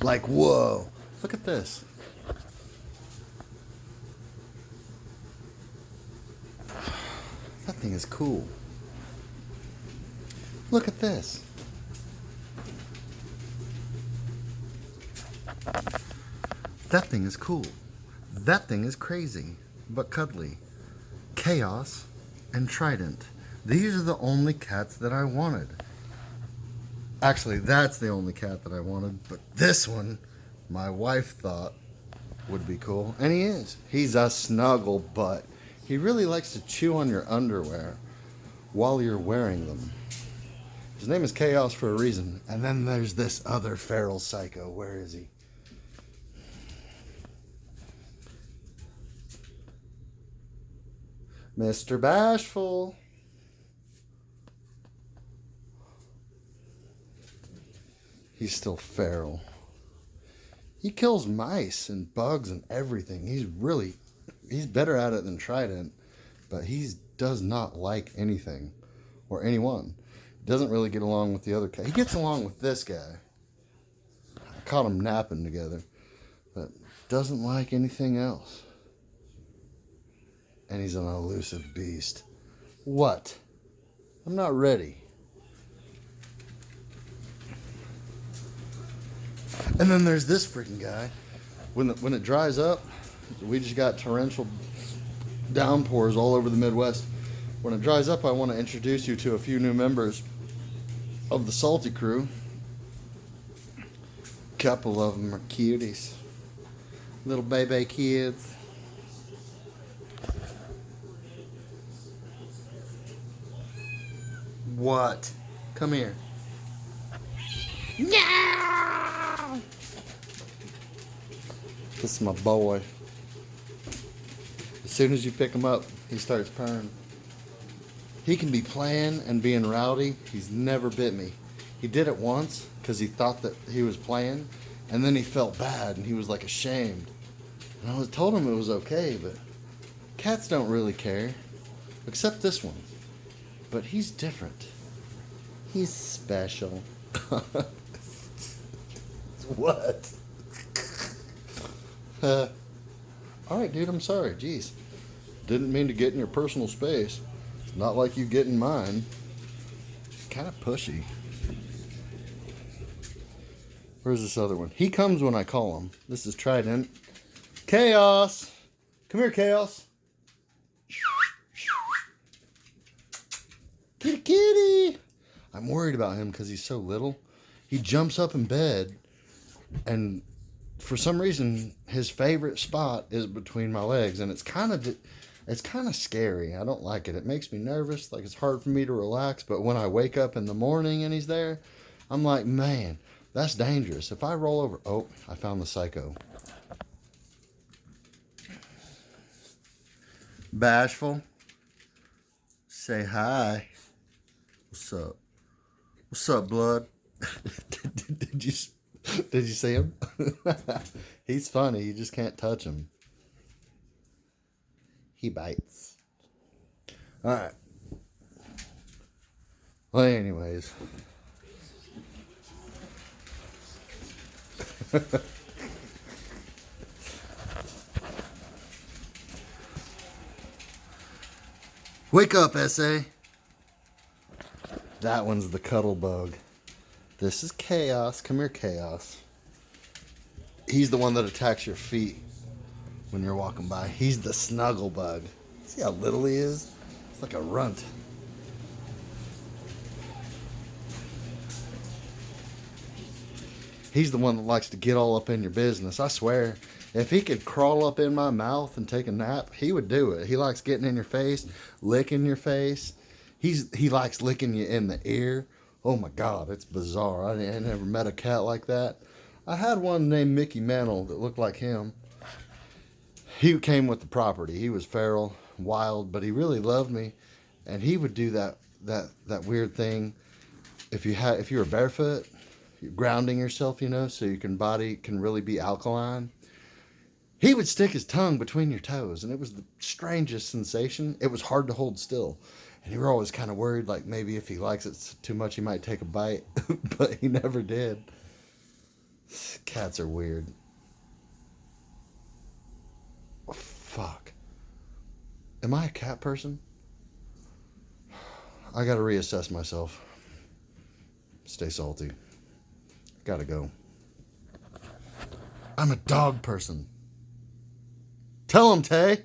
Like, whoa. Look at this. That thing is cool. Look at this. That thing is cool. That thing is crazy, but cuddly. Chaos and Trident. These are the only cats that I wanted. Actually, that's the only cat that I wanted, but this one, my wife thought would be cool. And he is. He's a snuggle butt. He really likes to chew on your underwear while you're wearing them. His name is Chaos for a reason. And then there's this other feral psycho. Where is he? Mr. Bashful. He's still feral. He kills mice and bugs and everything. He's better at it than Trident, but he does not like anything or anyone. He doesn't really get along with the other cat. He gets along with this guy. I caught them napping together, but doesn't like anything else. And he's an elusive beast. What? I'm not ready. And then there's this freaking guy. When it dries up, we just got torrential downpours all over the Midwest. When it dries up, I want to introduce you to a few new members of the Salty Crew. A couple of them are cuties. Little baby kids. What? Come here. Yeah! This is my boy. As soon as you pick him up, he starts purring. He can be playing and being rowdy. He's never bit me. He did it once because he thought that he was playing, and then he felt bad and he was like ashamed. And I told him it was okay, but cats don't really care, except this one. But he's different. He's special. What? Alright, dude, I'm sorry. Jeez. Didn't mean to get in your personal space. It's not like you get in mine. Kind of pushy. Where's this other one? He comes when I call him. This is Trident. Chaos! Come here, Chaos. Kitty, kitty! I'm worried about him because he's so little. He jumps up in bed, and for some reason, his favorite spot is between my legs, and it's kind of scary. I don't like it. It makes me nervous. Like, it's hard for me to relax. But when I wake up in the morning and he's there, I'm like, man, that's dangerous. If I roll over, oh, I found the psycho. Bashful, say hi. What's up? What's up, blood? did you see him? He's funny. You just can't touch him. He bites. All right. Well, anyways. Wake up, SA. That one's the cuddle bug. This is Chaos. Come here, Chaos. He's the one that attacks your feet when you're walking by. He's the snuggle bug. See how little he is? It's like a runt. He's the one that likes to get all up in your business. I swear, if he could crawl up in my mouth and take a nap, he would do it. He likes getting in your face, licking your face. He likes licking you in the ear. Oh my God, it's bizarre. I never met a cat like that. I had one named Mickey Mantle that looked like him. He came with the property. He was feral, wild, but he really loved me. And he would do that weird thing. If you were barefoot, you're grounding yourself, so your body can really be alkaline. He would stick his tongue between your toes, and it was the strangest sensation. It was hard to hold still. And you were always kind of worried, like maybe if he likes it too much, he might take a bite. But he never did. Cats are weird. Oh, fuck. Am I a cat person? I gotta reassess myself. Stay salty. Gotta go. I'm a dog person. Tell him, Tay.